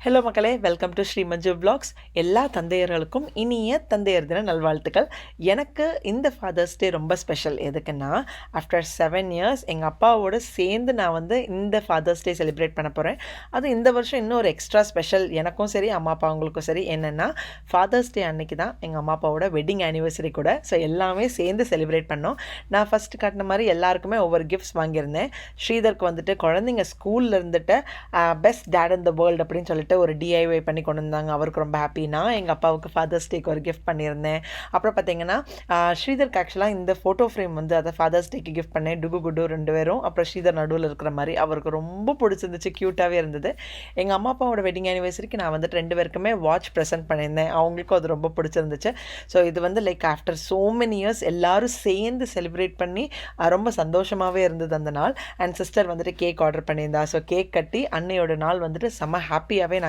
Hello மக்களே, welcome to Shri Manju vlogs. எல்லா தந்தையர்களுக்கும் இனிய தந்தையர் தின நல்வாழ்த்துக்கள். எனக்கு இந்த ஃபாதர்ஸ் டே ரொம்ப ஸ்பெஷல். எதுக்குன்னா, ஆஃப்டர் 7 இயர்ஸ் எங்கள் அப்பாவோட சேர்ந்து நான் இந்த ஃபாதர்ஸ் டே செலிப்ரேட் பண்ண போகிறேன். அது இந்த வருஷம் இன்னும் ஒரு எக்ஸ்ட்ரா ஸ்பெஷல் எனக்கும் சரி, அம்மா அப்பாவங்களுக்கும் சரி. என்னென்னா, ஃபாதர்ஸ் டே அன்னைக்கு தான் எங்கள் அம்மா அப்பாவோட வெட்டிங் ஆனிவர்சரி கூட. ஸோ எல்லாமே சேர்ந்து செலிப்ரேட் பண்ணோம். நான் ஃபஸ்ட்டு காட்டின மாதிரி எல்லாருக்குமே ஒவ்வொரு கிஃப்ட்ஸ் வாங்கியிருந்தேன். ஸ்ரீதருக்கு குழந்தைங்க ஸ்கூலில் இருந்துட்டு best date in the world அப்படின்னு சொல்லிட்டு ஒரு டிஐஒய் பண்ணி கொண்டு வந்தாங்க. அவருக்கு ரொம்ப ஹாப்பி. நான் எங்கள் அப்பாவுக்கு ஃபாதர்ஸ் டேக்கு ஒரு கிஃப்ட் பண்ணியிருந்தேன். அப்புறம் பார்த்தீங்கன்னா, ஸ்ரீதருக்கு ஆக்சுவலாக இந்த ஃபோட்டோ ஃப்ரேம் அதை ஃபாதர்ஸ் டேக்கு கிஃப்ட் பண்ணேன். டுகு குடு 2 பேரும், அப்புறம் ஸ்ரீதர் நடுவில் இருக்கிற மாதிரி. அவருக்கு ரொம்ப பிடிச்சிருந்துச்சு, க்யூட்டாகவே இருந்தது. எங்கள் அம்மா அப்பாவோட வெட்டிங் ஆனிவர்சரிக்கு நான் 2 பேருக்குமே வாட்ச் ப்ரெசென்ட் பண்ணியிருந்தேன். அவங்களுக்கும் அது ரொம்ப பிடிச்சிருந்துச்சு. ஸோ இது like after so many years எல்லோரும் சேர்ந்து செலிப்ரேட் பண்ணி ரொம்ப சந்தோஷமாகவே இருந்தது அந்த நாள். அண்ட் சிஸ்டர் கேக் ஆர்டர் பண்ணியிருந்தா. ஸோ கேக் கட்டி அன்னையோட நாள் செம்ம ஹாப்பியாகவே